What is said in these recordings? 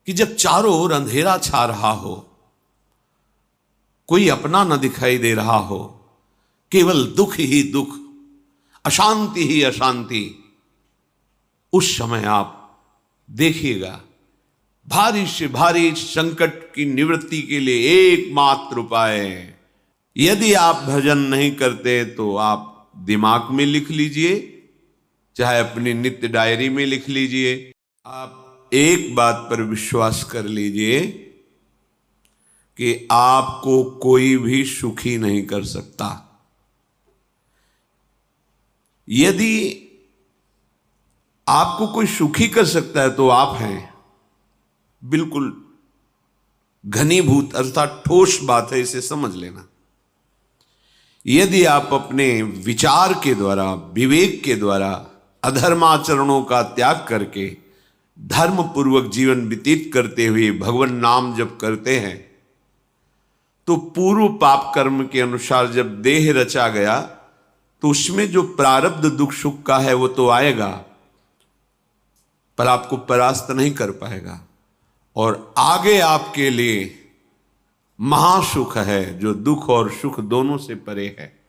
कि जब चारों ओर अंधेरा छा रहा हो, कोई अपना न दिखाई दे रहा हो, केवल दुख ही दुख, अशांति ही अशांति, उस समय आप देखिएगा भारी से भारी संकट की निवृत्ति के लिए एकमात्र उपाय है। यदि आप भजन नहीं करते तो आप दिमाग में लिख लीजिए, चाहे अपनी नित्य डायरी में लिख लीजिए। आप एक बात पर विश्वास कर लीजिए कि आपको कोई भी सुखी नहीं कर सकता। यदि आपको कोई सुखी कर सकता है तो आप हैं। बिल्कुल घनीभूत अर्थात ठोस बात है, इसे समझ लेना। यदि आप अपने विचार के द्वारा, विवेक के द्वारा अधर्माचरणों का त्याग करके धर्म पूर्वक जीवन व्यतीत करते हुए भगवान नाम जप करते हैं, तो पूर्व पाप कर्म के अनुसार जब देह रचा गया तो उसमें जो प्रारब्ध दुख सुख का है वो तो आएगा, पर आपको परास्त नहीं कर पाएगा। और आगे आपके लिए महासुख है जो दुख और सुख दोनों से परे है।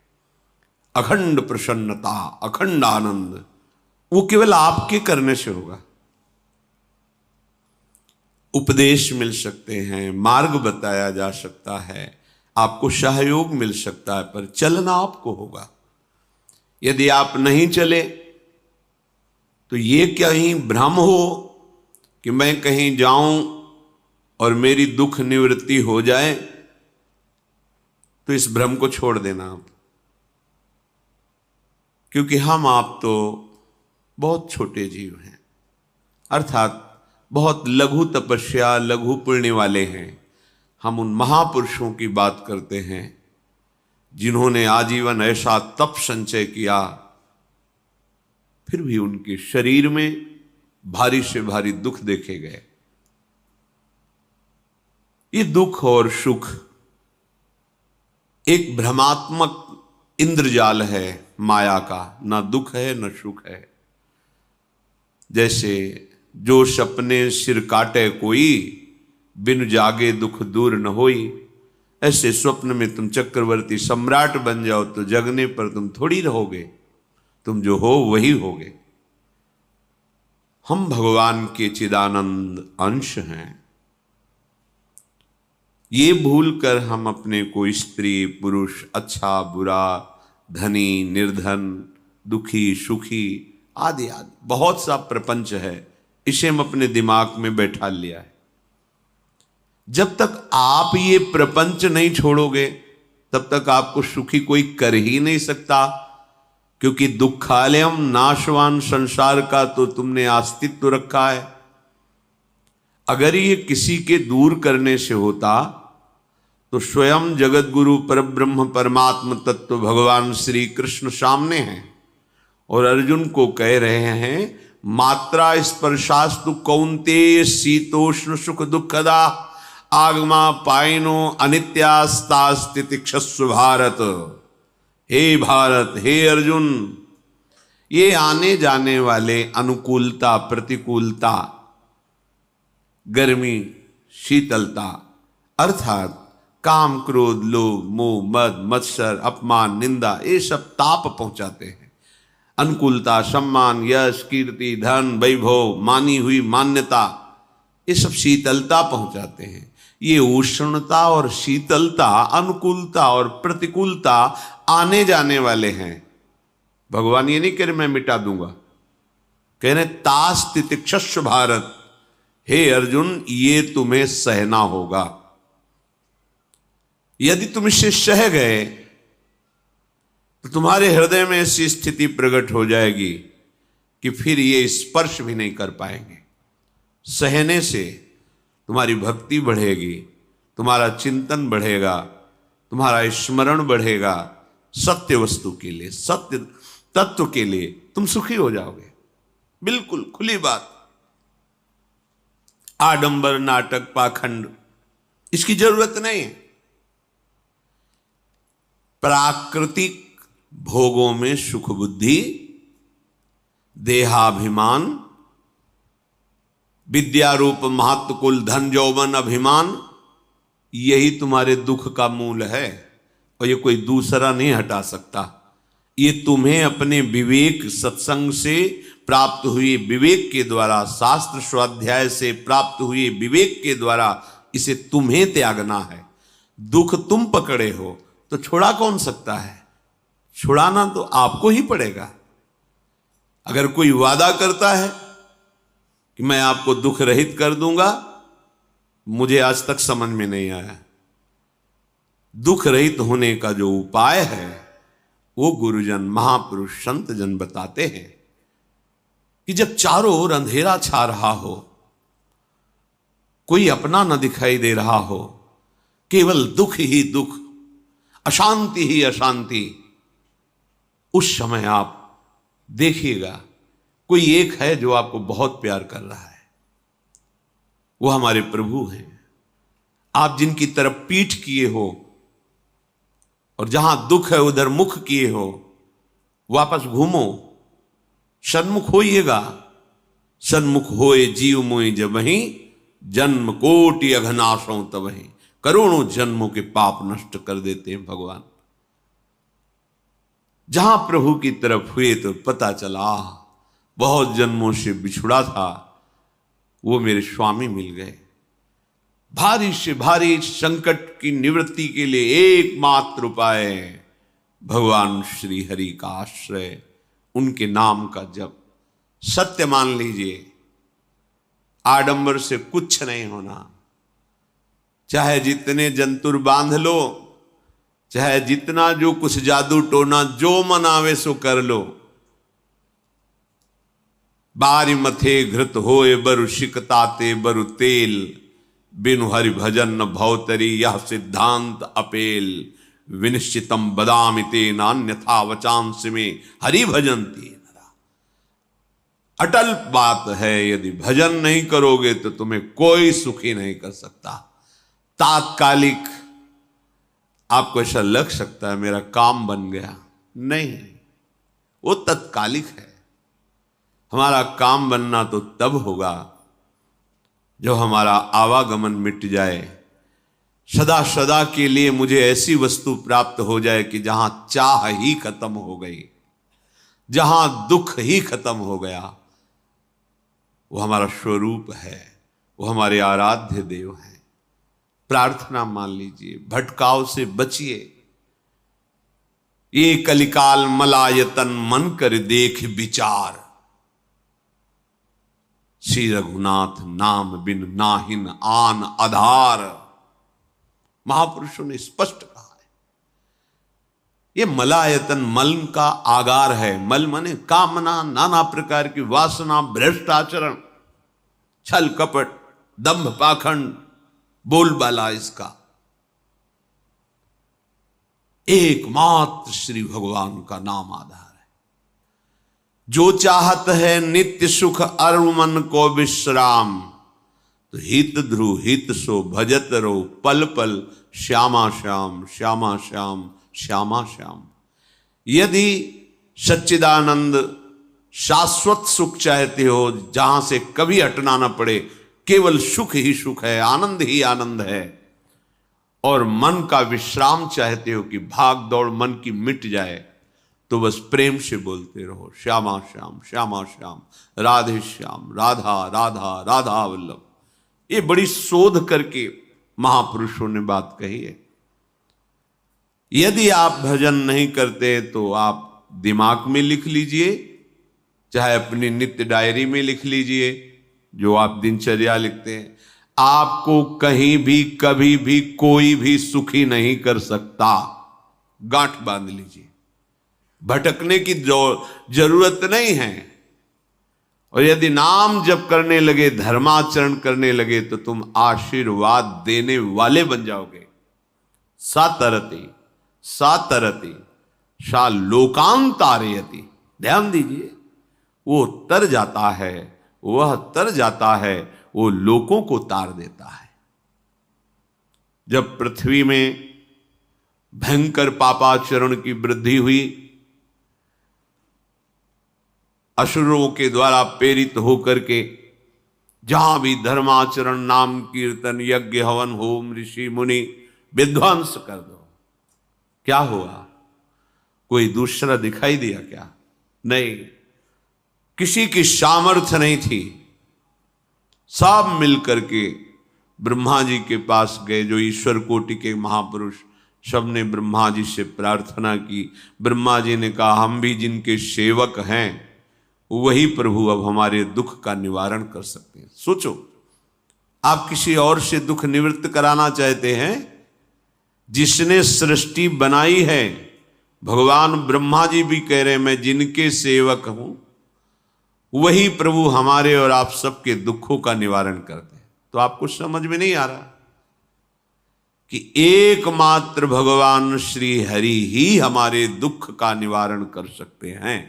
अखंड प्रसन्नता, अखंड आनंद, वो केवल आपके करने से होगा। उपदेश मिल सकते हैं, मार्ग बताया जा सकता है, आपको सहयोग मिल सकता है, पर चलना आपको होगा। यदि आप नहीं चले तो ये कहीं भ्रम हो कि मैं कहीं जाऊं और मेरी दुख निवृत्ति हो जाए, तो इस भ्रम को छोड़ देना आप। क्योंकि हम आप तो बहुत छोटे जीव हैं, अर्थात बहुत लघु तपस्या, लघु पुण्य वाले हैं। हम उन महापुरुषों की बात करते हैं जिन्होंने आजीवन ऐसा तप संचय किया, फिर भी उनके शरीर में भारी से भारी दुख देखे गए। ये दुख और सुख एक भ्रमात्मक इंद्रजाल है माया का, ना दुख है न सुख है। जैसे जो सपने सिर काटे कोई, बिन जागे दुख दूर न होई, ऐसे स्वप्न में तुम चक्रवर्ती सम्राट बन जाओ तो जगने पर तुम थोड़ी रहोगे, तुम जो हो वही होगे। हम भगवान के चिदानंद अंश हैं। ये भूल कर हम अपने को स्त्री पुरुष, अच्छा बुरा, धनी निर्धन, दुखी सुखी आदि आदि बहुत सा प्रपंच है, इसे हम अपने दिमाग में बैठा लिया है। जब तक आप ये प्रपंच नहीं छोड़ोगे तब तक आपको सुखी कोई कर ही नहीं सकता, क्योंकि दुखालयम नाशवान संसार का तो तुमने अस्तित्व रखा है। अगर ये किसी के दूर करने से होता तो स्वयं जगत गुरु परब्रह्म परमात्म तत्व भगवान श्री कृष्ण सामने हैं और अर्जुन को कह रहे हैं, मात्रा स्पर्शास्तु कौन्तेय शीतोष्ण सुख दुखदा आगमा पायनो अनित्यास्तास्तितिक्षस्व भारत। हे भारत, हे अर्जुन, ये आने जाने वाले अनुकूलता प्रतिकूलता, गर्मी शीतलता, अर्थात काम क्रोध लोभ मोह मद मत्सर अपमान निंदा, ये सब ताप पहुंचाते हैं। अनुकूलता सम्मान यश कीर्ति धन वैभव मानी हुई मान्यता, ये सब शीतलता पहुंचाते हैं। ये उष्णता और शीतलता, अनुकूलता और प्रतिकूलता आने जाने वाले हैं। भगवान ये नहीं कह रहे मैं मिटा दूंगा, कह रहे तास तितिक्षस्व भारत, हे अर्जुन ये तुम्हें सहना होगा। यदि तुम इससे सह गए तो तुम्हारे हृदय में ऐसी स्थिति प्रकट हो जाएगी कि फिर ये स्पर्श भी नहीं कर पाएंगे। सहने से तुम्हारी भक्ति बढ़ेगी, तुम्हारा चिंतन बढ़ेगा, तुम्हारा स्मरण बढ़ेगा, सत्य वस्तु के लिए, सत्य तत्व के लिए तुम सुखी हो जाओगे। बिल्कुल खुली बात। आडंबर नाटक पाखंड इसकी जरूरत नहीं है। प्राकृतिक भोगों में सुख बुद्धि, देहाभिमान, विद्या रूप महत्व कुल धन यौवन अभिमान, यही तुम्हारे दुख का मूल है और ये कोई दूसरा नहीं हटा सकता। ये तुम्हें अपने विवेक सत्संग से प्राप्त हुए विवेक के द्वारा, शास्त्र स्वाध्याय से प्राप्त हुए विवेक के द्वारा इसे तुम्हें त्यागना है। दुख तुम पकड़े हो तो छुड़ा कौन सकता है? छुड़ाना तो आपको ही पड़ेगा। अगर कोई वादा करता है कि मैं आपको दुख रहित कर दूंगा, मुझे आज तक समझ में नहीं आया। दुख रहित होने का जो उपाय है वो गुरुजन, महापुरुष, संत जन बताते हैं कि जब चारों ओर अंधेरा छा रहा हो, कोई अपना न दिखाई दे रहा हो, केवल दुख ही दुख, अशांति ही अशांति, उस समय आप देखिएगा कोई एक है जो आपको बहुत प्यार कर रहा है। वो हमारे प्रभु हैं। आप जिनकी तरफ पीठ किए हो और जहां दुख है उधर मुख किए हो, वापस घूमो, सन्मुख होइएगा। सन्मुख होए जीव मोहि जब वहीं, जन्म कोटि अघनाशों तब वहीं। करोड़ों जन्मों के पाप नष्ट कर देते हैं भगवान। जहां प्रभु की तरफ हुए तो पता चला बहुत जन्मों से बिछुड़ा था, वो मेरे स्वामी मिल गए। भारी से भारी संकट की निवृत्ति के लिए एकमात्र उपाय भगवान श्री हरि का आश्रय, उनके नाम का जप। सत्य मान लीजिए, आडंबर से कुछ नहीं होना। चाहे जितने जंतुर बांध लो, चाहे जितना जो कुछ जादू टोना जो मन आवे सो कर लो, बारी मथे घृत होए बरु शिकताते बरु तेल, बिनु हरि भजन न भवतरी यह सिद्धांत अपेल। विनिश्चितम बदामि तेन अन्यथा वचांस में हरि भजन्ति नरा। अटल बात है, यदि भजन नहीं करोगे तो तुम्हें कोई सुखी नहीं कर सकता। तात्कालिक आपको ऐसा लग सकता है मेरा काम बन गया, नहीं, वो तत्कालिक है। हमारा काम बनना तो तब होगा जब हमारा आवागमन मिट जाए, सदा सदा के लिए मुझे ऐसी वस्तु प्राप्त हो जाए कि जहां चाह ही खत्म हो गई, जहां दुख ही खत्म हो गया। वो हमारा स्वरूप है, वो हमारे आराध्य देव हैं। प्रार्थना मान लीजिए, भटकाव से बचिए। ये कलिकाल मलायतन मन कर देख विचार, श्री रघुनाथ नाम बिन नाहिन आन आधार। महापुरुषों ने स्पष्ट कहा है। ये मलायतन मल का आगार है। मल माने कामना, नाना प्रकार की वासना, भ्रष्ट आचरण, छल कपट, दंभ पाखंड, बोलबाला, इसका एकमात्र श्री भगवान का नाम आधार है। जो चाहत है नित्य सुख अरु मन को विश्राम, तो हित ध्रुव हित सो भजत रो पल पल श्यामा श्याम श्यामा श्याम श्यामा श्याम। यदि सच्चिदानंद शाश्वत सुख चाहते हो, जहां से कभी हटना ना पड़े, केवल सुख ही सुख है, आनंद ही आनंद है, और मन का विश्राम चाहते हो कि भाग दौड़ मन की मिट जाए, तो बस प्रेम से बोलते रहो श्यामा श्याम श्यामा श्याम, राधे श्याम, राधा राधा राधा वल्लभ। ये बड़ी शोध करके महापुरुषों ने बात कही है। यदि आप भजन नहीं करते तो आप दिमाग में लिख लीजिए, चाहे अपनी नित्य डायरी में लिख लीजिए, जो आप दिनचर्या लिखते हैं। आपको कहीं भी कभी भी कोई भी सुखी नहीं कर सकता। गांठ बांध लीजिए, भटकने की जरूरत नहीं है। और यदि नाम जप करने लगे, धर्माचरण करने लगे, तो तुम आशीर्वाद देने वाले बन जाओगे। सातरति सातरति सा लोकांतारयति। ध्यान दीजिए, वो तर जाता है, वह तर जाता है, वो लोकों को तार देता है। जब पृथ्वी में भयंकर पापाचरण की वृद्धि हुई, असुरों के द्वारा प्रेरित होकर के जहां भी धर्माचरण, नाम कीर्तन, यज्ञ, हवन, होम, ऋषि मुनि विध्वंस कर दो, क्या हुआ? कोई दूसरा दिखाई दिया क्या? नहीं, किसी की सामर्थ्य नहीं थी। सब मिलकर के ब्रह्मा जी के पास गए, जो ईश्वर कोटि के महापुरुष, सबने ब्रह्मा जी से प्रार्थना की। ब्रह्मा जी ने कहा, हम भी जिनके सेवक हैं वही प्रभु अब हमारे दुख का निवारण कर सकते हैं। सोचो, आप किसी और से दुख निवृत्त कराना चाहते हैं? जिसने सृष्टि बनाई है, भगवान ब्रह्मा जी भी कह रहे हैं मैं जिनके सेवक हूं वही प्रभु हमारे और आप सबके दुखों का निवारण करते हैं। तो आपको समझ में नहीं आ रहा कि एकमात्र भगवान श्री हरि ही हमारे दुख का निवारण कर सकते हैं।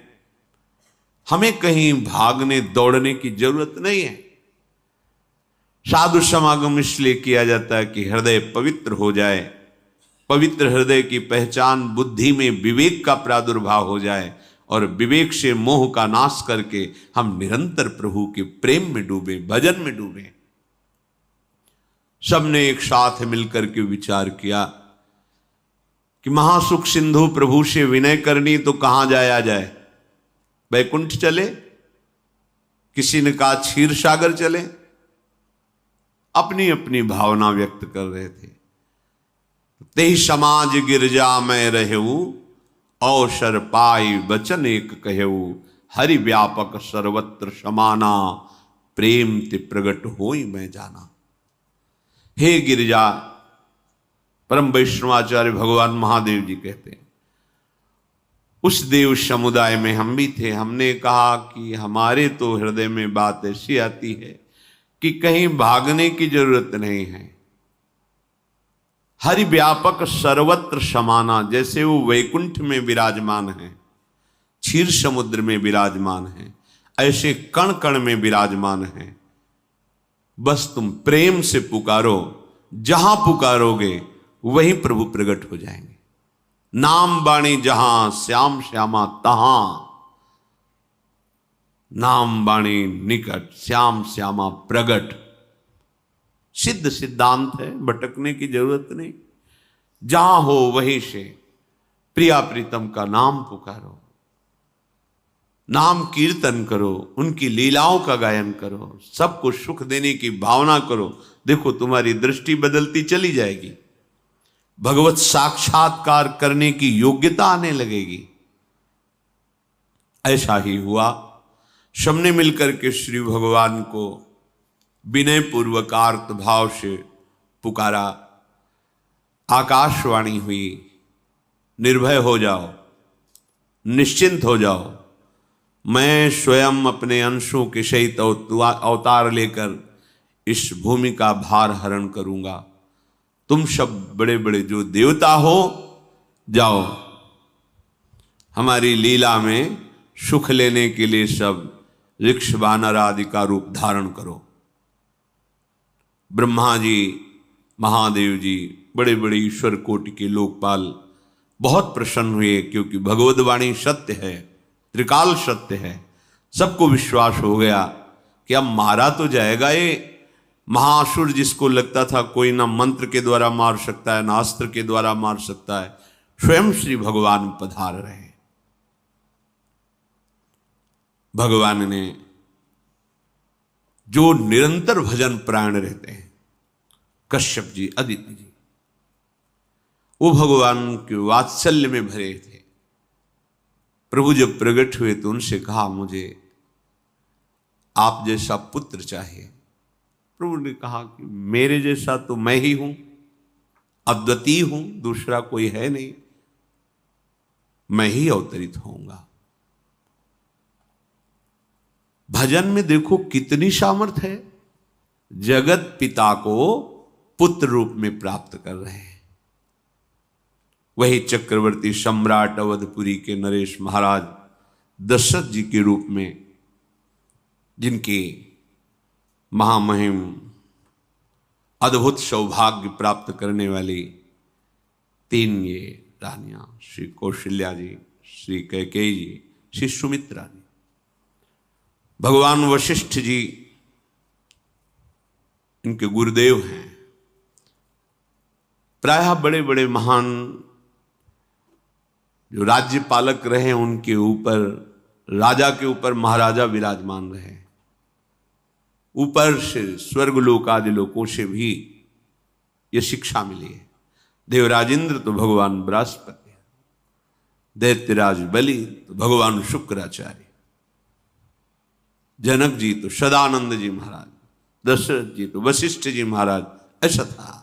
हमें कहीं भागने दौड़ने की जरूरत नहीं है। साधु समागम इसलिए किया जाता है कि हृदय पवित्र हो जाए, पवित्र हृदय की पहचान बुद्धि में विवेक का प्रादुर्भाव हो जाए, और विवेक से मोह का नाश करके हम निरंतर प्रभु के प्रेम में डूबे, भजन में डूबे। सबने एक साथ मिलकर के विचार किया कि महासुख सिंधु प्रभु से विनय करनी तो कहां जाया जाए? वैकुंठ चले, किसी ने कहा क्षीर सागर चले। अपनी अपनी भावना व्यक्त कर रहे थे। तेहि समाज गिरजा में रहेऊ, अवसर पाई वचन एक कहेऊ, हरि व्यापक सर्वत्र समाना, प्रेम ते प्रगट होई मैं जाना। हे गिरिजा, परम वैष्णवाचार्य भगवान महादेव जी कहते हैं, उस देव समुदाय में हम भी थे। हमने कहा कि हमारे तो हृदय में बात ऐसी आती है कि कहीं भागने की जरूरत नहीं है। हरि व्यापक सर्वत्र समाना, जैसे वो वैकुंठ में विराजमान है, क्षीर समुद्र में विराजमान है, ऐसे कण कण में विराजमान है। बस तुम प्रेम से पुकारो, जहां पुकारोगे वहीं प्रभु प्रकट हो जाएंगे। नाम बाणी जहां, श्याम श्यामा तहां। नाम बाणी निकट, श्याम श्यामा प्रगट। सिद्ध सिद्धांत है, भटकने की जरूरत नहीं। जहां हो वहीं से प्रिया प्रीतम का नाम पुकारो, नाम कीर्तन करो, उनकी लीलाओं का गायन करो, सबको सुख देने की भावना करो। देखो तुम्हारी दृष्टि बदलती चली जाएगी, भगवत साक्षात्कार करने की योग्यता आने लगेगी। ऐसा ही हुआ। सबने मिलकर के श्री भगवान को विनय पूर्वक आर्त भाव से पुकारा। आकाशवाणी हुई, निर्भय हो जाओ, निश्चिंत हो जाओ, मैं स्वयं अपने अंशों के सहित अवतार लेकर इस भूमि का भार हरण करूंगा। तुम सब बड़े बड़े जो देवता हो, जाओ हमारी लीला में सुख लेने के लिए सब ऋक्ष वानर आदि का रूप धारण करो। ब्रह्मा जी, महादेव जी, बड़े बड़े ईश्वर कोटि के लोकपाल बहुत प्रसन्न हुए, क्योंकि भगवद वाणी सत्य है, त्रिकाल सत्य है। सबको विश्वास हो गया कि अब मारा तो जाएगा ये महासुर, जिसको लगता था कोई ना मंत्र के द्वारा मार सकता है, ना अस्त्र के द्वारा मार सकता है। स्वयं श्री भगवान पधार रहे। भगवान ने जो निरंतर भजन प्राण रहते हैं, कश्यप जी, अदिति जी, वो भगवान के वात्सल्य में भरे थे। प्रभु जब प्रकट हुए तो उनसे कहा, मुझे आप जैसा पुत्र चाहिए। प्रभु ने कहा कि मेरे जैसा तो मैं ही हूं, अद्वितीय हूं, दूसरा कोई है नहीं, मैं ही अवतरित होऊंगा। भजन में देखो कितनी सामर्थ्य है। जगत पिता को पुत्र रूप में प्राप्त कर रहे हैं। वही चक्रवर्ती सम्राट अवधपुरी के नरेश महाराज दशरथ जी के रूप में, जिनके महामहिम अद्भुत सौभाग्य प्राप्त करने वाली 3 ये रानियां, श्री कौशल्या जी, श्री कैकेयी जी, श्री सुमित्रा जी। भगवान वशिष्ठ जी इनके गुरुदेव हैं। प्रायः बड़े बड़े महान जो राज्य पालक रहे उनके ऊपर, राजा के ऊपर महाराजा विराजमान रहे। ऊपर से स्वर्गलोक आदि लोकों से भी ये शिक्षा मिली है। देवराजेंद्र तो भगवान बृहस्पति, दैत्यराज बलि तो भगवान शुक्राचार्य, जनक जी तो सदानंद जी महाराज, दशरथ जी तो वशिष्ठ जी महाराज। ऐसा था,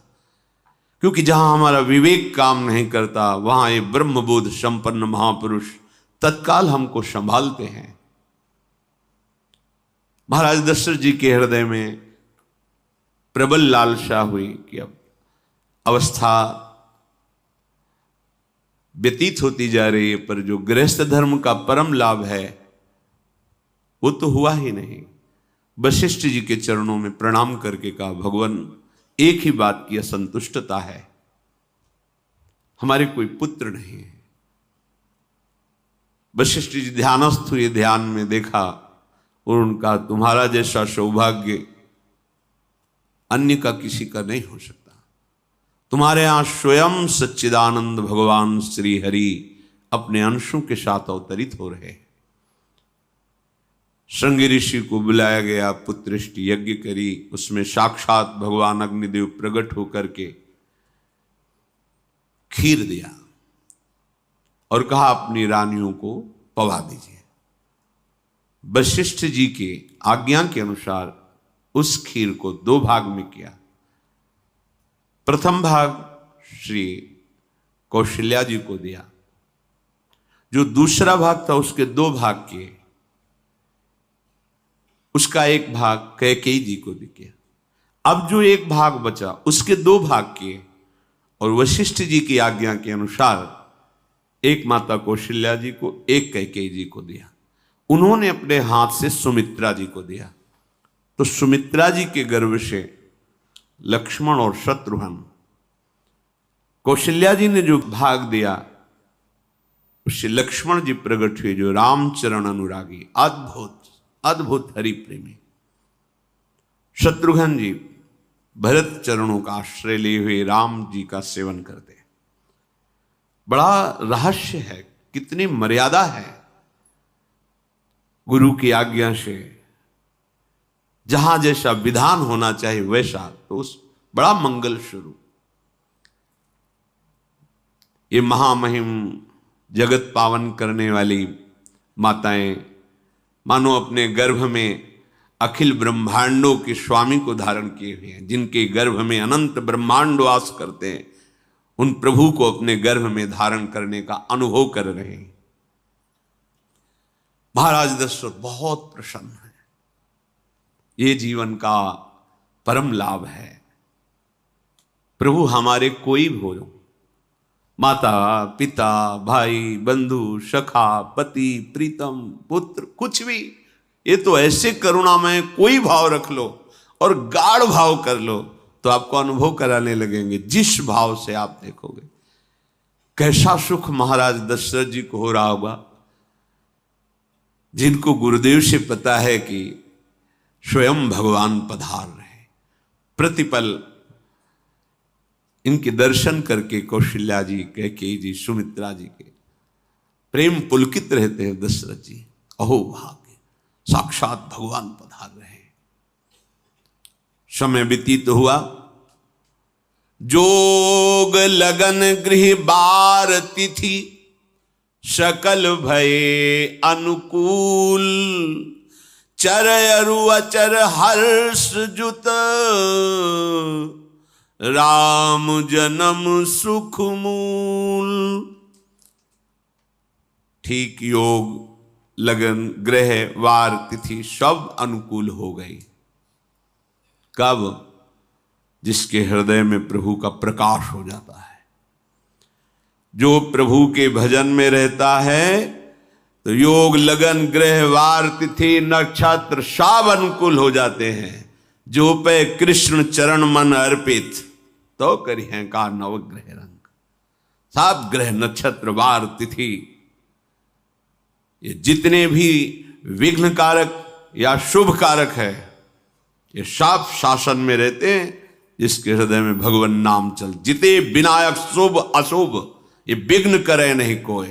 क्योंकि जहां हमारा विवेक काम नहीं करता वहां ये ब्रह्मबोध संपन्न महापुरुष तत्काल हमको संभालते हैं। महाराज दशरथ जी के हृदय में प्रबल लालसा हुई कि अब अवस्था व्यतीत होती जा रही है, पर जो गृहस्थ धर्म का परम लाभ है वो तो हुआ ही नहीं। वशिष्ठ जी के चरणों में प्रणाम करके कहा, भगवान एक ही बात की असंतुष्टता है, हमारे कोई पुत्र नहीं है। वशिष्ठ जी ध्यानस्थ हुए, ध्यान में देखा और उनका, तुम्हारा जैसा सौभाग्य अन्य का किसी का नहीं हो सकता। तुम्हारे यहां स्वयं सच्चिदानंद भगवान श्री हरि अपने अंशों के साथ अवतरित हो रहे हैं। श्रृंगी ऋषि को बुलाया गया, पुत्रेष्टि यज्ञ करी, उसमें साक्षात भगवान अग्निदेव प्रकट होकर के खीर दिया और कहा अपनी रानियों को पवा दीजिए। वशिष्ठ जी के आज्ञा के अनुसार उस खीर को 2 भाग में किया। प्रथम भाग श्री कौशल्या जी को दिया, जो दूसरा भाग था उसके 2 भाग किए, उसका 1 भाग कैकेयी जी को दिया। अब जो 1 भाग बचा उसके 2 भाग किए और वशिष्ठ जी की आज्ञा के अनुसार एक माता कौशल्या जी को, एक कैकेयी जी को दिया। उन्होंने अपने हाथ से सुमित्रा जी को दिया, तो सुमित्रा जी के गर्भ से लक्ष्मण और शत्रुघ्न, कौशल्या जी ने जो भाग दिया उससे लक्ष्मण जी प्रकट हुए, जो रामचरण अनुरागी, अद्भुत अद्भुत हरि प्रेमी। शत्रुघ्न जी भरत चरणों का आश्रय लिए हुए राम जी का सेवन करते हैं। बड़ा रहस्य है, कितनी मर्यादा है गुरु की आज्ञा से। जहां जैसा विधान होना चाहिए वैसा, तो उस बड़ा मंगल स्वरूप ये महामहिम जगत पावन करने वाली माताएं मानो अपने गर्भ में अखिल ब्रह्मांडों के स्वामी को धारण किए हुए हैं, जिनके गर्भ में अनंत ब्रह्मांड वास करते हैं, उन प्रभु को अपने गर्भ में धारण करने का अनुभव कर रहे हैं। महाराज दशरथ बहुत प्रसन्न है। ये जीवन का परम लाभ है। प्रभु हमारे कोई भी हो, माता पिता भाई बंधु सखा पति प्रीतम पुत्र, कुछ भी, ये तो ऐसे करुणा में कोई भाव रख लो और गाढ़ भाव कर लो तो आपको अनुभव कराने लगेंगे। जिस भाव से आप देखोगे कैसा सुख महाराज दशरथ जी को हो रहा होगा, जिनको गुरुदेव से पता है कि स्वयं भगवान पधार रहे। प्रतिपल इनके दर्शन करके कौशल्या जी, कैकेयी जी, सुमित्रा जी के प्रेम पुलकित रहते हैं। दशरथ जी, अहो भाग्य, साक्षात भगवान पधार रहे हैं। समय व्यतीत हुआ, जोग लगन गृह बार तिथि, सकल भये अनुकूल, चर अरु अचर हर्ष जुत, राम जन्म सुख मूल। ठीक योग लगन ग्रह वार तिथि सब अनुकूल हो गई। कब? जिसके हृदय में प्रभु का प्रकाश हो जाता है, जो प्रभु के भजन में रहता है, तो योग लगन ग्रह वार तिथि नक्षत्र सब अनुकूल हो जाते हैं। जो पे कृष्ण चरण मन अर्पित, तो करी हैं का नवग्रह रंग। सात ग्रह नक्षत्र वार तिथि, ये जितने भी विघ्न कारक या शुभ कारक है, ये साफ शासन में रहते हैं जिसके हृदय में भगवान नाम चल। जिते विनायक शुभ अशुभ, ये विघ्न करे नहीं कोई,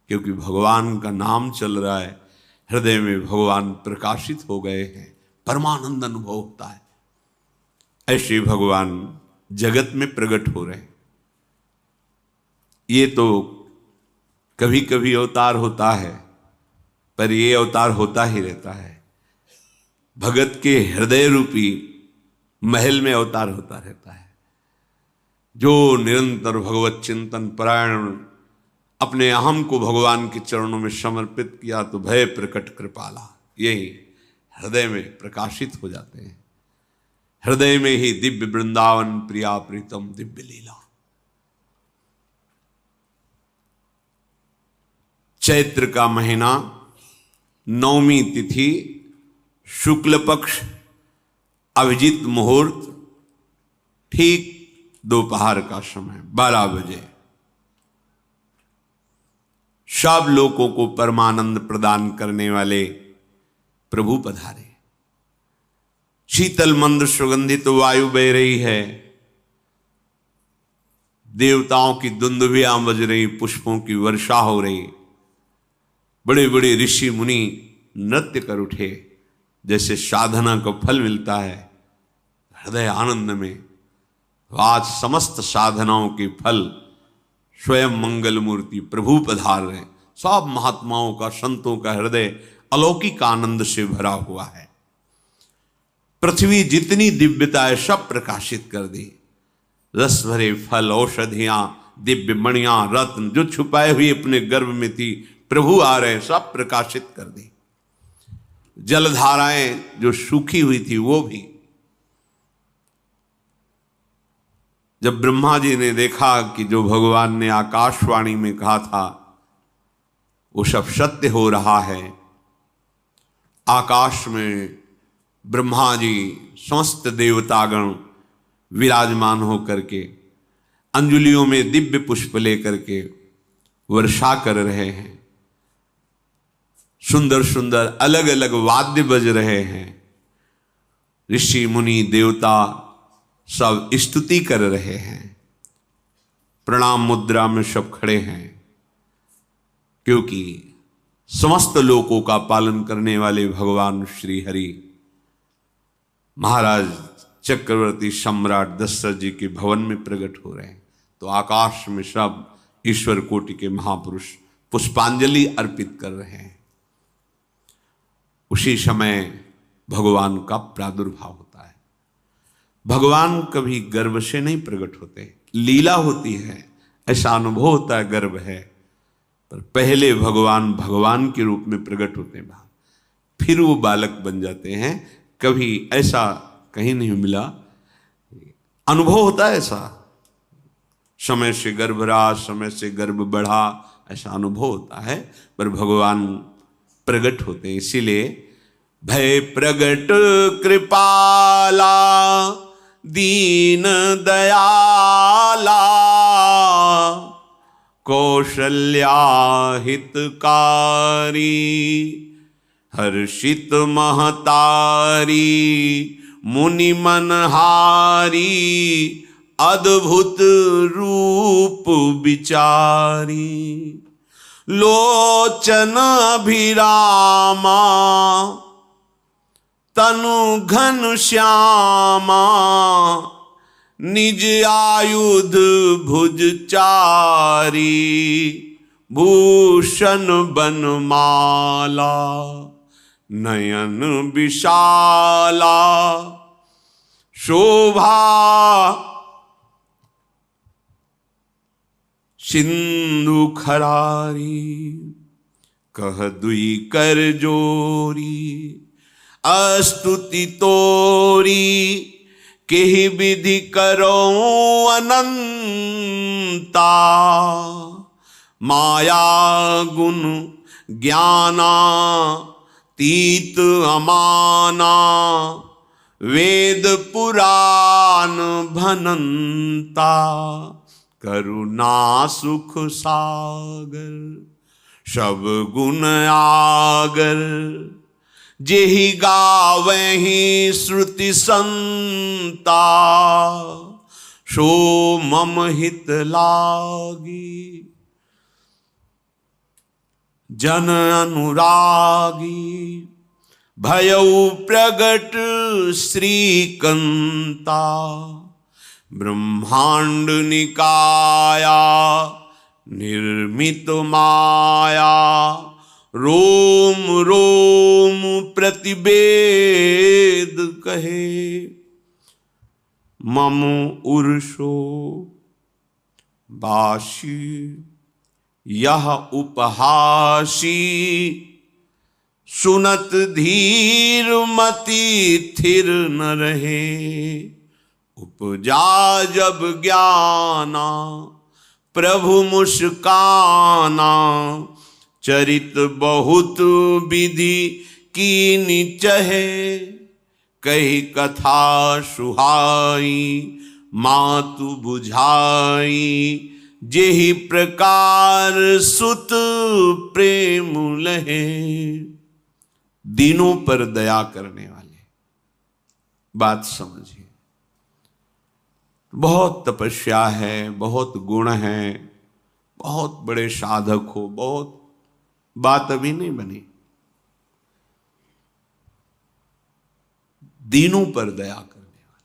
क्योंकि भगवान का नाम चल रहा है, हृदय में भगवान प्रकाशित हो गए हैं, परमानंद अनुभव होता है। ऐसे भगवान जगत में प्रकट हो रहे हैं। ये तो कभी कभी अवतार होता है, पर ये अवतार होता ही रहता है। भगत के हृदय रूपी महल में अवतार होता रहता है। जो निरंतर भगवत चिंतन परायण अपने अहम को भगवान के चरणों में समर्पित किया तो भय प्रकट कृपाला, यही हृदय में प्रकाशित हो जाते हैं। हृदय में ही दिव्य वृंदावन प्रिया प्रीतम दिव्य लीला। चैत्र का महीना, नवमी तिथि, शुक्ल पक्ष, अभिजीत मुहूर्त, ठीक दोपहर का समय 12 बजे सब लोगों को परमानंद प्रदान करने वाले प्रभु पधारे। शीतल मंद सुगंधित वायु बह रही है, देवताओं की दुंदुभियां बज रही, पुष्पों की वर्षा हो रही, बड़े बड़े ऋषि मुनि नृत्य कर उठे। जैसे साधना को फल मिलता है हृदय आनंद में, आज समस्त साधनाओं के फल स्वयं मंगल मूर्ति प्रभु पधार रहे। सब महात्माओं का, संतों का हृदय अलौकिक आनंद से भरा हुआ है। पृथ्वी जितनी दिव्यता है सब प्रकाशित कर दी। रस भरे फल, औषधियां, दिव्य मणियां, रत्न जो छुपाए हुए अपने गर्भ में थी, प्रभु आ रहे, सब प्रकाशित कर दी। जलधाराएं जो सूखी हुई थी वो भी। जब ब्रह्मा जी ने देखा कि जो भगवान ने आकाशवाणी में कहा था वो सब सत्य हो रहा है, आकाश में ब्रह्मा जी समस्त देवतागण विराजमान होकर के अंजलियों में दिव्य पुष्प लेकर के वर्षा कर रहे हैं, सुंदर सुंदर अलग अलग वाद्य बज रहे हैं, ऋषि मुनि देवता सब स्तुति कर रहे हैं, प्रणाम मुद्रा में सब खड़े हैं, क्योंकि समस्त लोकों का पालन करने वाले भगवान श्री हरि महाराज चक्रवर्ती सम्राट दशरथ जी के भवन में प्रकट हो रहे हैं। तो आकाश में सब ईश्वर कोटि के महापुरुष पुष्पांजलि अर्पित कर रहे हैं। उसी समय भगवान का प्रादुर्भाव होता है। भगवान कभी गर्भ से नहीं प्रकट होते, लीला होती है, ऐसा अनुभव होता है गर्भ है, पर पहले भगवान भगवान के रूप में प्रकट होते हैं, फिर वो बालक बन जाते हैं। कभी ऐसा कहीं नहीं मिला, अनुभव होता है ऐसा, समय से गर्भ रहा, समय से गर्भ बढ़ा, ऐसा अनुभव होता है, पर भगवान प्रकट होते हैं। इसीलिए भय प्रगट कृपाला दीन दयाला कौशल्या हितकारी हर्षित महतारी मुनि मनहारी अद्भुत रूप विचारी लोचन अभिरामा तनु घन श्यामा निज आयुध भुज चारी भूषण बनमाला नयन विशाला शोभा सिंधु खरारी कह दुई कर जोरी अस्तुति तोरी केहि विधि करो अनंता माया गुण ज्ञाना तीत अमाना वेद पुराण भनंता करुणा सुख सागर सब गुण आगर जेहि गावहि श्रुति संता, सो मम हित लागी। जन अनुरागी भयउ प्रगट श्रीकंता, ब्रह्मांड निकाया निर्मित माया, रोम रोम प्रतिवेद कहे, मम उर्षो बाशी यह उपहासी, सुनत धीर मति थिर न रहे, उपजा जब ज्ञाना प्रभु मुस्काना, चरित बहुत विधि कीनि चहे, कही कथा सुहाई मातु बुझाई, जेहि प्रकार सुत प्रेम लहे। दीनों पर दया करने वाले, बात समझिए। बहुत तपस्या है, बहुत गुण है, बहुत बड़े साधक हो, बहुत बात अभी नहीं बनी। दीनों पर दया करने वाले।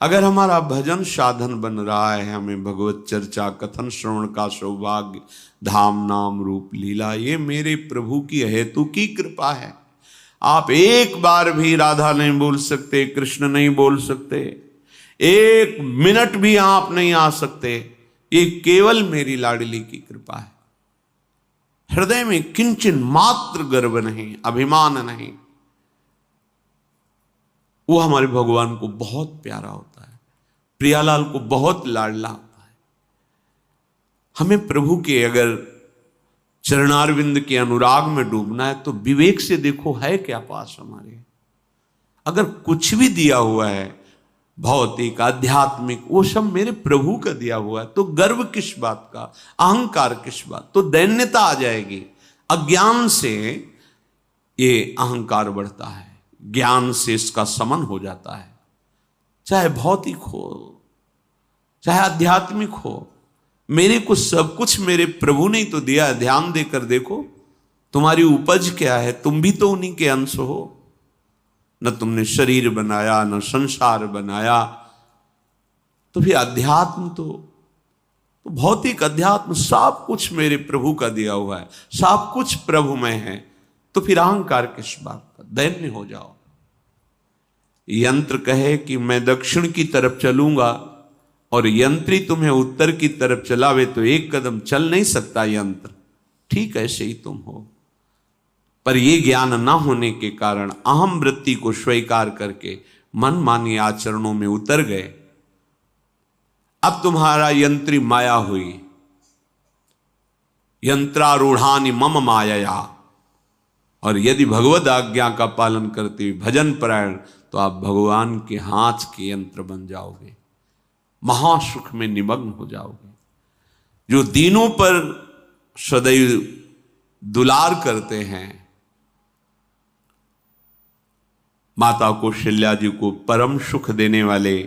अगर हमारा भजन साधन बन रहा है, हमें भगवत चर्चा कथन श्रवण का सौभाग्य, धाम नाम रूप लीला, ये मेरे प्रभु की हेतु की कृपा है। आप एक बार भी राधा नहीं बोल सकते, कृष्ण नहीं बोल सकते, एक मिनट भी आप नहीं आ सकते, ये केवल मेरी लाडली की कृपा है। हृदय में किंचन मात्र गर्व नहीं, अभिमान नहीं। वो हमारे भगवान को बहुत प्यारा होता है, प्रियालाल को बहुत लाडला होता है। हमें प्रभु के अगर चरणारविंद के अनुराग में डूबना है तो विवेक से देखो है क्या पास हमारे। अगर कुछ भी दिया हुआ है भौतिक आध्यात्मिक, वो सब मेरे प्रभु का दिया हुआ है, तो गर्व किस बात का, अहंकार किस बात, तो दैन्यता आ जाएगी। अज्ञान से ये अहंकार बढ़ता है, ज्ञान से इसका समन हो जाता है। चाहे भौतिक हो चाहे आध्यात्मिक हो, मेरे को सब कुछ मेरे प्रभु ने तो दिया है। ध्यान देकर देखो तुम्हारी उपज क्या है, तुम भी तो उन्हीं के अंश हो। न तुमने शरीर बनाया, न संसार बनाया, तो फिर अध्यात्म तो भौतिक अध्यात्म सब कुछ मेरे प्रभु का दिया हुआ है, सब कुछ प्रभु में है, तो फिर अहंकार किस बात का, दैन्य हो जाओ। यंत्र कहे कि मैं दक्षिण की तरफ चलूंगा और यंत्री तुम्हें उत्तर की तरफ चलावे तो एक कदम चल नहीं सकता यंत्र, ठीक ऐसे ही तुम हो। पर यह ज्ञान न होने के कारण अहम वृत्ति को स्वीकार करके मनमानी आचरणों में उतर गए। अब तुम्हारा यंत्री माया हुई, यंत्रारूढ़ानि मम मायया। और यदि भगवद आज्ञा का पालन करते हुए भजन परायण, तो आप भगवान के हाथ के यंत्र बन जाओगे, महासुख में निमग्न हो जाओगे। जो दीनों पर सदैव दुलार करते हैं, माता कौशल्या जी को परम सुख देने वाले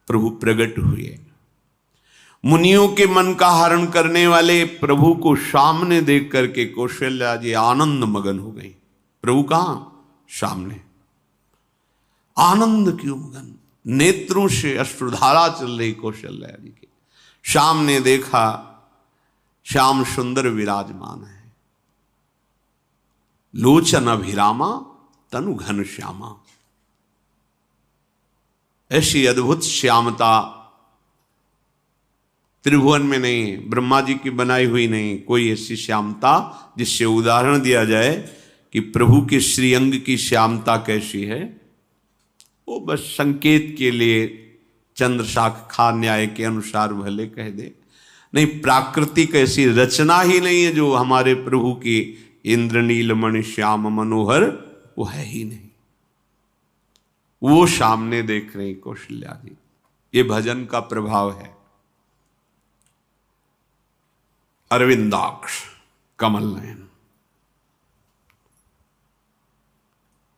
प्रभु प्रकट हुए। मुनियों के मन का हरण करने वाले प्रभु को सामने देख करके कौशल्या जी आनंद मगन हो गई। प्रभु कहां? सामने। आनंद क्यों मगन? नेत्रों से अश्रुधारा चल रही कौशल्या जी के। सामने देखा श्याम सुंदर विराजमान है, लोचन अभिरामा तनु घन श्यामा। ऐसी अद्भुत श्यामता त्रिभुवन में नहीं, ब्रह्मा जी की बनाई हुई नहीं कोई ऐसी श्यामता जिससे उदाहरण दिया जाए कि प्रभु के श्रीअंग की श्यामता कैसी है। वो बस संकेत के लिए चंद्र शाखा न्याय के अनुसार भले कह दे, नहीं प्राकृतिक ऐसी रचना ही नहीं है जो हमारे प्रभु की इंद्रनील मणि श्याम मनोहर, वो है ही नहीं। वो सामने देख रहे कौशल्या जी। ये भजन का प्रभाव है। अरविंदाक्ष कमल नयन,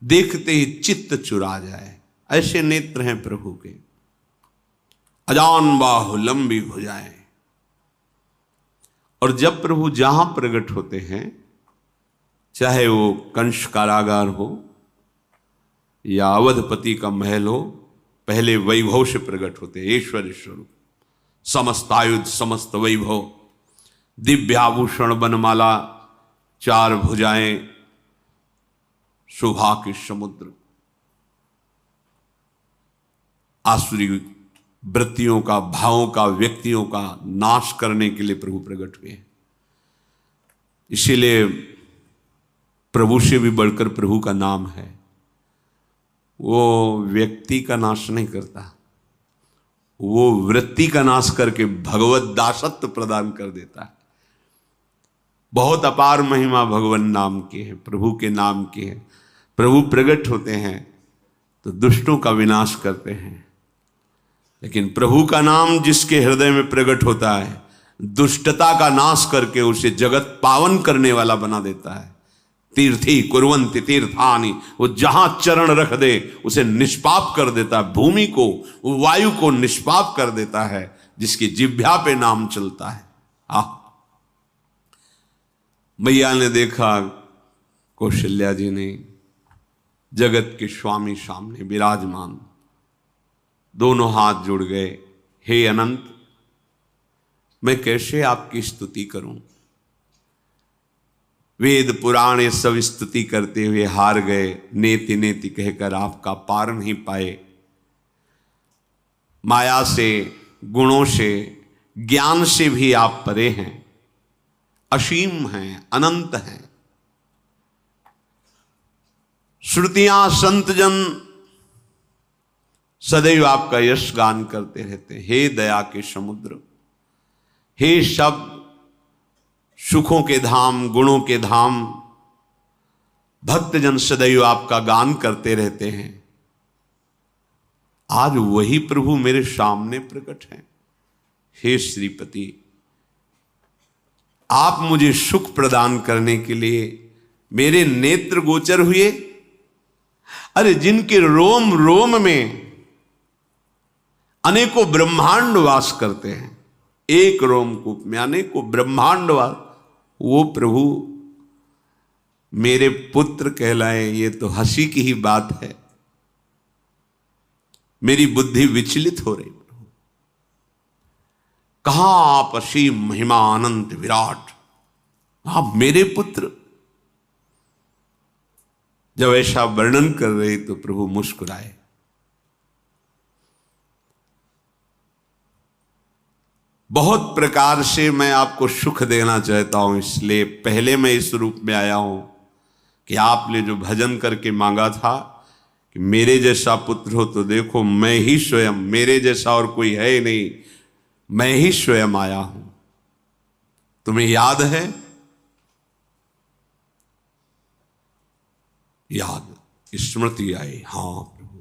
देखते ही चित्त चुरा जाए, ऐसे नेत्र हैं प्रभु के। अजान बाहु लंबी भुजाएं। और जब प्रभु जहां प्रकट होते हैं, चाहे वो कंस कारागार हो या अवधपति का महल हो, पहले वैभव से प्रकट होते हैं। ऐश्वर्य स्वरूप, समस्त आयुध, समस्त वैभव, दिव्याभूषण, बनमाला, 4 भुजाएं, शोभा के समुद्र, आसुरी वृत्तियों का, भावों का, व्यक्तियों का नाश करने के लिए प्रभु प्रकट हुए हैं। इसीलिए प्रभु से भी बढ़कर प्रभु का नाम है। वो व्यक्ति का नाश नहीं करता, वो वृत्ति का नाश करके भगवत दासत्व प्रदान कर देता है। बहुत अपार महिमा भगवान नाम की है, प्रभु के नाम की है। प्रभु प्रकट होते हैं तो दुष्टों का विनाश करते हैं, लेकिन प्रभु का नाम जिसके हृदय में प्रकट होता है, दुष्टता का नाश करके उसे जगत पावन करने वाला बना देता है। तीर्थी कुर्वन्ति तीर्थानि, वो जहां चरण रख दे उसे निष्पाप कर देता है। भूमि को, वायु को निष्पाप कर देता है, जिसकी जिह्वा पे नाम चलता है। मैया ने देखा, कौशल्या जी ने, जगत के स्वामी सामने विराजमान, दोनों हाथ जुड़ गए। हे अनंत, मैं कैसे आपकी स्तुति करूं? वेद पुराण ये सब स्तुति करते हुए हार गए। नेति नेति कहकर आपका पार नहीं पाए। माया से, गुणों से, ज्ञान से भी आप परे हैं, असीम हैं, अनंत हैं। श्रुतियां, संतजन सदैव आपका यश गान करते रहते हैं। हे दया के समुद्र, हे शब्द, सुखों के धाम, गुणों के धाम, भक्तजन सदैव आपका गान करते रहते हैं। आज वही प्रभु मेरे सामने प्रकट हैं। हे श्रीपति, आप मुझे सुख प्रदान करने के लिए मेरे नेत्र गोचर हुए। अरे जिनके रोम रोम में अनेकों ब्रह्मांड वास करते हैं, एक रोमकूप में अनेकों ब्रह्मांड वास, वो प्रभु मेरे पुत्र कहलाए, ये तो हंसी की ही बात है। मेरी बुद्धि विचलित हो रही। प्रभु कहां आप असीम महिमा अनंत विराट, आप मेरे पुत्र। जब ऐसा वर्णन कर रहे तो प्रभु मुस्कुराए। बहुत प्रकार से मैं आपको सुख देना चाहता हूं, इसलिए पहले मैं इस रूप में आया हूं कि आपने जो भजन करके मांगा था कि मेरे जैसा पुत्र हो, तो देखो मैं ही स्वयं, मेरे जैसा और कोई है ही नहीं, मैं ही स्वयं आया हूं। तुम्हें याद है? याद, स्मृति आई। हां प्रभु।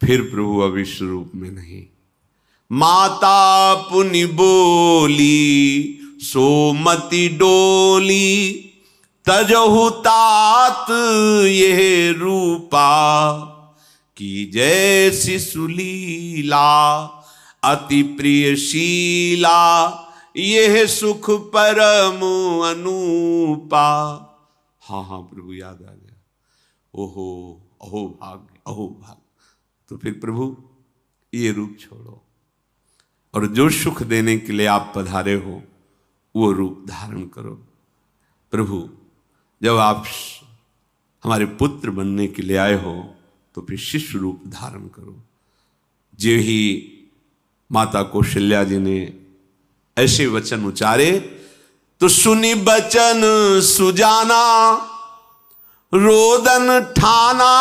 फिर प्रभु अब इस रूप में नहीं। माता पुनि बोली सोमति डोली, तजहु तात ये रूपा, की जैसी सुलीला अति प्रियशीला, यह सुख परम अनूपा। हाँ हाँ प्रभु, याद आ गया। ओहो, अहो भाग्य, अहो भाग्य। तो फिर प्रभु ये रूप छोड़ो और जो सुख देने के लिए आप पधारे हो वो रूप धारण करो। प्रभु जब आप हमारे पुत्र बनने के लिए आए हो तो फिर शिष्य रूप धारण करो। जो ही माता कौशल्या जी ने ऐसे वचन उचारे तो सुनी बचन सुजाना, रोदन ठाना,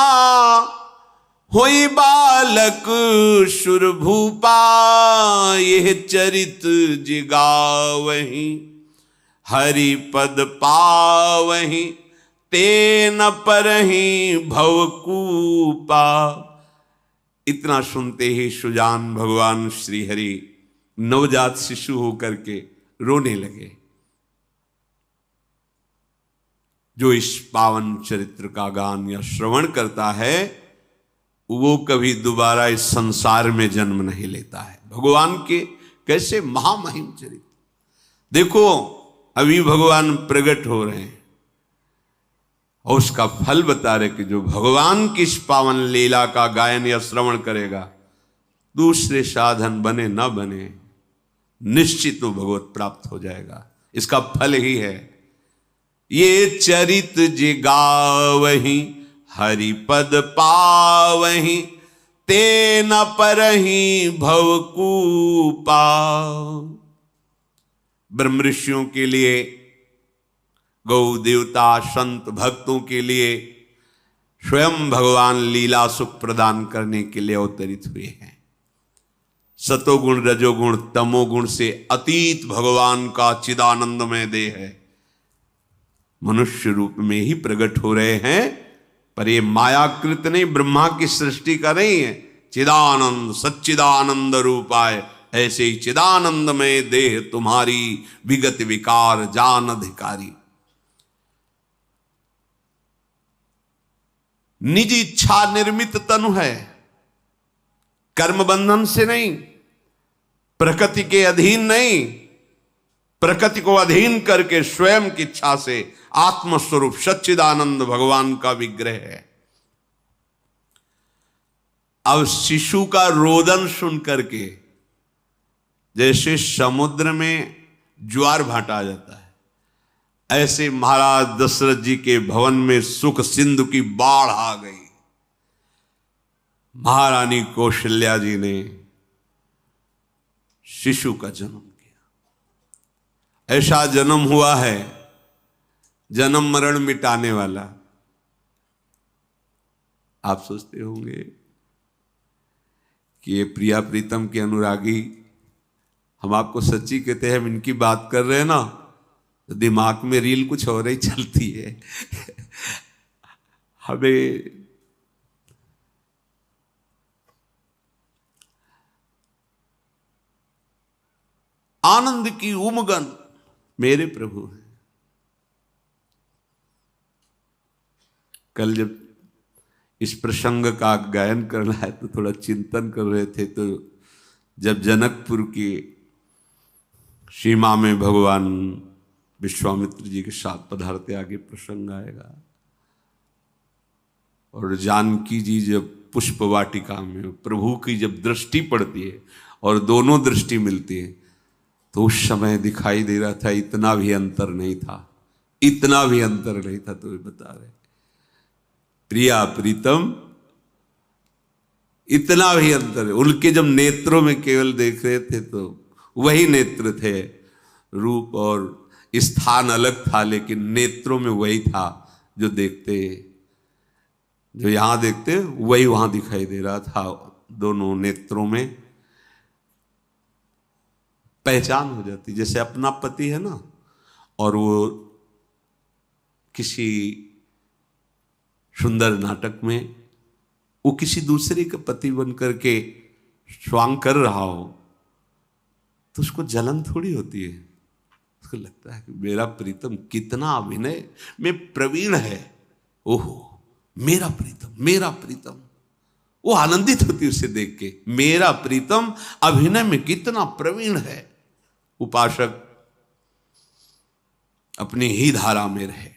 होई बालक सुरभूपा, यह चरित जिगावहीं, हरि पद पावहीं, तेन परहीं भवकूपा। इतना सुनते ही सुजान भगवान श्री हरि नवजात शिशु होकर के रोने लगे। जो इस पावन चरित्र का गान या श्रवण करता है वो कभी दोबारा इस संसार में जन्म नहीं लेता है। भगवान के कैसे महामहिम चरित्र, देखो अभी भगवान प्रकट हो रहे हैं और उसका फल बता रहे कि जो भगवान की इस पावन लीला का गायन या श्रवण करेगा, दूसरे साधन बने न बने, निश्चित वो भगवत प्राप्त हो जाएगा। इसका फल ही है ये चरित जे गावहीं हरिपद पावहीं, ते न परहीं भवकूपा। ब्रह्म ऋषियों के लिए, गौ देवता संत भक्तों के लिए स्वयं भगवान लीला सुख प्रदान करने के लिए अवतरित हुए हैं। सतोगुण रजोगुण तमोगुण से अतीत भगवान का चिदानंदमय देह है, मनुष्य रूप में ही प्रकट हो रहे हैं। पर ये मायाकृत नहीं, ब्रह्मा की सृष्टि का नहीं है। चिदानंद सच्चिदानंद रूपाय, ऐसे ही चिदानंदमय देह तुम्हारी विगत विकार जान अधिकारी। निज इच्छा निर्मित तनु है, कर्म बंधन से नहीं, प्रकृति के अधीन नहीं, प्रकृति को अधीन करके स्वयं की इच्छा से आत्मस्वरूप सच्चिदानंद भगवान का विग्रह है। अब शिशु का रोदन सुन करके जैसे समुद्र में ज्वार भाटा जाता है, ऐसे महाराज दशरथ जी के भवन में सुख सिंधु की बाढ़ आ गई। महारानी कौशल्या जी ने शिशु का जन्म किया। ऐसा जन्म हुआ है जन्म मरण मिटाने वाला। आप सोचते होंगे कि ये प्रिया प्रीतम के अनुरागी, हम आपको सच्ची कहते हैं, हम इनकी बात कर रहे हैं ना तो दिमाग में रील कुछ और ही चलती है। हमें आनंद की उमगन मेरे प्रभु हैं। कल जब इस प्रसंग का गायन करना है तो थोड़ा चिंतन कर रहे थे, तो जब जनकपुर की सीमा में भगवान विश्वामित्र जी के साथ पधारते, आगे प्रसंग आएगा, और जानकी जी जब पुष्प वाटिका में प्रभु की जब दृष्टि पड़ती है और दोनों दृष्टि मिलती है, तो उस समय दिखाई दे रहा था इतना भी अंतर नहीं था, इतना भी अंतर नहीं था। तो वे बता रहे प्रिया प्रीतम, इतना भी अंतर है। उनके जब नेत्रों में केवल देख रहे थे तो वही नेत्र थे, रूप और स्थान अलग था, लेकिन नेत्रों में वही था जो देखते, जो यहां देखते वही वहां दिखाई दे रहा था। दोनों नेत्रों में पहचान हो जाती, जैसे अपना पति है ना, और वो किसी सुंदर नाटक में वो किसी दूसरे का पति बन करके स्वांग कर रहा हो तो उसको जलन थोड़ी होती है, उसको लगता है कि मेरा प्रीतम कितना अभिनय में प्रवीण है, ओहो मेरा प्रीतम, मेरा प्रीतम। वो आनंदित होती है उसे देख के, मेरा प्रीतम अभिनय में कितना प्रवीण है। उपासक अपनी ही धारा में रहे,